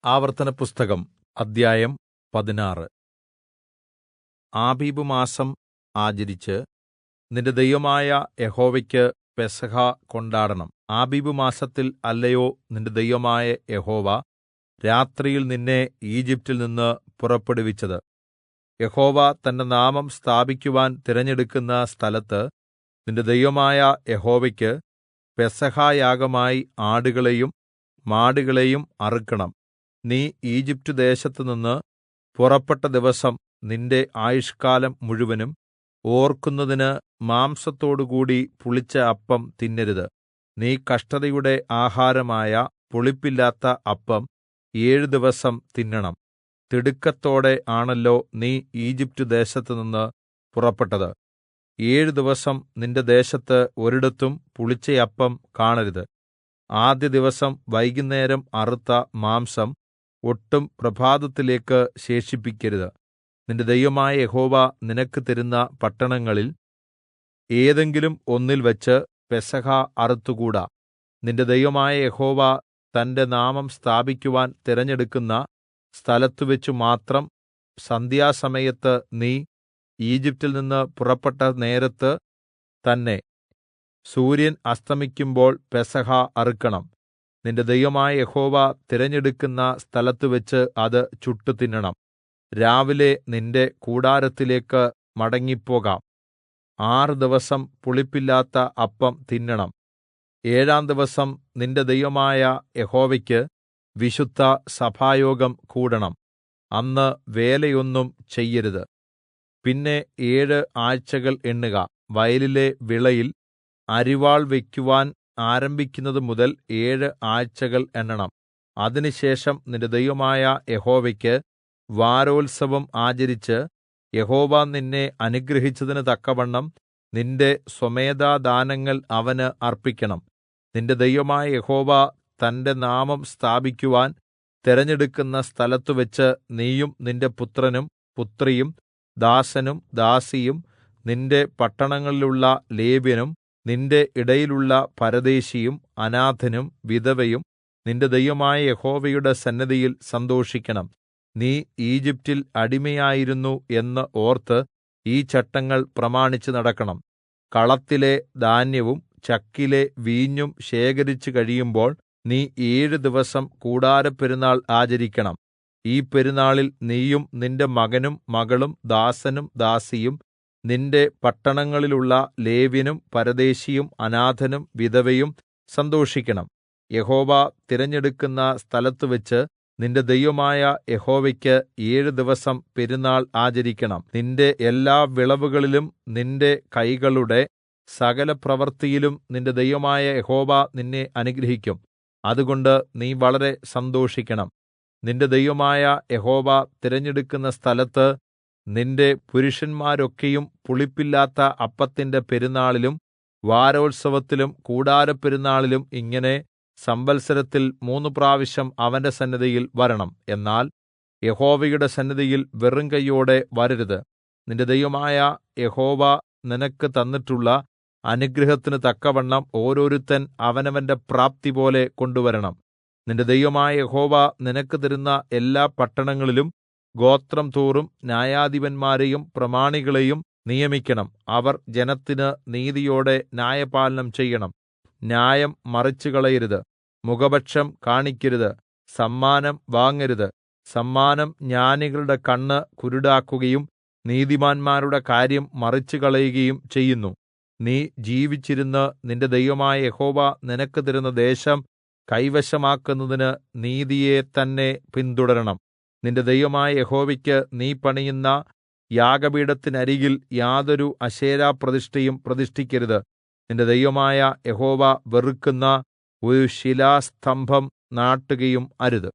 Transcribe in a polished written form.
ആവർത്തനപുസ്തകം അദ്ധ്യായം 16. ആബീബ് മാസം ആചരിച്ച് നിന്റെ ദൈവമായ യഹോവയ്ക്ക് പെസഹ കൊണ്ടാടണം. ആബീബ് മാസത്തിൽ അല്ലയോ നിന്റെ ദൈവമായ യഹോവ രാത്രിയിൽ നിന്നെ ഈജിപ്റ്റിൽ നിന്ന് പുറപ്പെടുവിച്ചത്. യഹോവ തന്റെ നാമം സ്ഥാപിക്കുവാൻ തിരഞ്ഞെടുക്കുന്ന സ്ഥലത്ത് നിന്റെ ദൈവമായ യഹോവയ്ക്ക് പെസഹയാഗമായി ആടുകളെയും മാടുകളെയും അറുക്കണം. നീ ഈജിപ്റ്റ് ദേശത്തുനിന്ന് പുറപ്പെട്ട ദിവസം നിന്റെ ആയുഷ്കാലം മുഴുവനും ഓർക്കുന്നതിന് മാംസത്തോടുകൂടി പുളിച്ച അപ്പം തിന്നരുത്. നീ കഷ്ടതയുടെ ആഹാരമായ പുളിപ്പില്ലാത്ത അപ്പം 7 ദിവസം തിന്നണം. തിടുക്കത്തോടെ ആണല്ലോ നീ ഈജിപ്റ്റ് ദേശത്തുനിന്ന് പുറപ്പെട്ടത്. 7 ദിവസം നിന്റെ ദേശത്ത് ഒരിടത്തും പുളിച്ചയപ്പം കാണരുത്. ആദ്യ ദിവസം വൈകുന്നേരം അറുത്ത മാംസം ഒട്ടും പ്രഭാതത്തിലേക്ക് ശേഷിപ്പിക്കരുത്. നിന്റെ ദൈവമായ യഹോവ നിനക്ക് തരുന്ന പട്ടണങ്ങളിൽ ഏതെങ്കിലും ഒന്നിൽവച്ച് പെസഹ അറുത്തുകൂടാ. നിന്റെ ദൈവമായ യഹോവ തന്റെ നാമം സ്ഥാപിക്കുവാൻ തിരഞ്ഞെടുക്കുന്ന സ്ഥലത്തുവെച്ചു മാത്രം സന്ധ്യാസമയത്ത് നീ ഈജിപ്റ്റിൽ നിന്ന് പുറപ്പെട്ട നേരത്ത് തന്നെ സൂര്യൻ അസ്തമിക്കുമ്പോൾ പെസഹ അറുക്കണം. നിന്റെ ദൈവമായ യഹോവ തിരഞ്ഞെടുക്കുന്ന സ്ഥലത്തുവെച്ച് അത് ചുട്ടു തിന്നണം. രാവിലെ നിന്റെ കൂടാരത്തിലേക്ക് മടങ്ങിപ്പോകാം. 6 ദിവസം പുളിപ്പില്ലാത്ത അപ്പം തിന്നണം. 7-ാം ദിവസം നിന്റെ ദൈവമായ യഹോവയ്ക്ക് വിശുദ്ധ സഭായോഗം കൂടണം. അന്ന് വേലയൊന്നും ചെയ്യരുത്. പിന്നെ 7 ആഴ്ചകൾ എണ്ണുക. വയലിലെ വിളയിൽ അരിവാൾ വയ്ക്കുവാൻ ആരംഭിക്കുന്നത് മുതൽ 7 ആഴ്ചകൾ എണ്ണണം. അതിനുശേഷം നിന്റെ ദൈവമായ യഹോവയ്ക്ക് വാരോത്സവം ആചരിച്ച് യഹോവ നിന്നെ അനുഗ്രഹിച്ചതിന് തക്കവണ്ണം നിന്റെ സ്വമേധാദാനങ്ങൾ അവന് അർപ്പിക്കണം. നിന്റെ ദൈവമായ യഹോവ തന്റെ നാമം സ്ഥാപിക്കുവാൻ തിരഞ്ഞെടുക്കുന്ന സ്ഥലത്തുവെച്ച് നീയും നിന്റെ പുത്രനും പുത്രിയും ദാസനും ദാസിയും നിന്റെ പട്ടണങ്ങളിലുള്ള ലേവ്യനും നിന്റെ ഇടയിലുള്ള പരദേശിയും അനാഥനും വിധവയും നിന്റെ ദൈവമായ യഹോവയുടെ സന്നിധിയിൽ സന്തോഷിക്കണം. നീ ഈജിപ്റ്റിൽ അടിമയായിരുന്നു എന്ന് ഓർത്ത് ഈ ചട്ടങ്ങൾ പ്രമാണിച്ച് നടക്കണം. കളത്തിലെ ധാന്യവും ചക്കിലെ വീഞ്ഞും ശേഖരിച്ചു കഴിയുമ്പോൾ നീ 7 ദിവസം കൂടാരപ്പെരുന്നാൾ ആചരിക്കണം. ഈ പെരുന്നാളിൽ നീയും നിന്റെ മകനും മകളും ദാസനും ദാസിയും നിന്റെ പട്ടണങ്ങളിലുള്ള ലേവ്യനും പരദേശിയും അനാഥനും വിധവയും സന്തോഷിക്കണം. യഹോവ തിരഞ്ഞെടുക്കുന്ന സ്ഥലത്തുവെച്ച് നിന്റെ ദൈവമായ യഹോവയ്ക്ക് 7 ദിവസം പെരുന്നാൾ ആചരിക്കണം. നിന്റെ എല്ലാ വിളവുകളിലും നിന്റെ കൈകളുടെ സകല പ്രവൃത്തിയിലും നിന്റെ ദൈവമായ യഹോവ നിന്നെ അനുഗ്രഹിക്കും. അതുകൊണ്ട് നീ വളരെ സന്തോഷിക്കണം. നിന്റെ ദൈവമായ യഹോവ തിരഞ്ഞെടുക്കുന്ന സ്ഥലത്ത് നിന്റെ പുരുഷന്മാരൊക്കെയും പുളിപ്പില്ലാത്ത അപ്പത്തിന്റെ പെരുന്നാളിലും വാരോത്സവത്തിലും കൂടാരപ്പെരുന്നാളിലും ഇങ്ങനെ സംവത്സരത്തിൽ 3 പ്രാവശ്യം അവന്റെ സന്നിധിയിൽ വരണം. എന്നാൽ യഹോവയുടെ സന്നിധിയിൽ വെറും കൈയോടെ വരരുത്. നിന്റെ ദൈവമായ യഹോവ നിനക്ക് തന്നിട്ടുള്ള അനുഗ്രഹത്തിന് തക്കവണ്ണം ഓരോരുത്തൻ അവനവന്റെ പ്രാപ്തിപോലെ കൊണ്ടുവരണം. നിന്റെ ദൈവമായ യഹോവ നിനക്ക് തരുന്ന എല്ലാ പട്ടണങ്ങളിലും ഗോത്രം തോറും ന്യായാധിപന്മാരെയും പ്രമാണികളെയും നിയമിക്കണം. അവർ ജനത്തിന് നീതിയോടെ ന്യായപാലനം ചെയ്യണം. ന്യായം മറിച്ചുകളയരുത്. മുഖപക്ഷം കാണിക്കരുത്. സമ്മാനം വാങ്ങരുത്. സമ്മാനം ജ്ഞാനികളുടെ കണ്ണ് കുരുടാക്കുകയും നീതിമാന്മാരുടെ കാര്യം മറിച്ചുകളയുകയും ചെയ്യുന്നു. നീ ജീവിച്ചിരുന്ന് നിന്റെ ദൈവമായ യഹോവ നിനക്ക് തരുന്ന ദേശം കൈവശമാക്കുന്നതിന് നീതിയെ തന്നെ പിന്തുടരണം. നിന്റെ ദൈവമായ യഹോവയ്ക്ക് നീ പണിയുന്ന യാഗപീഠത്തിനരികിൽ യാതൊരു അശേരാപ്രതിഷ്ഠയും പ്രതിഷ്ഠിക്കരുത്. നിന്റെ ദൈവമായ യഹോവ വെറുക്കുന്ന ഒരു ശിലാസ്തംഭം നാട്ടുകയും അരുത്.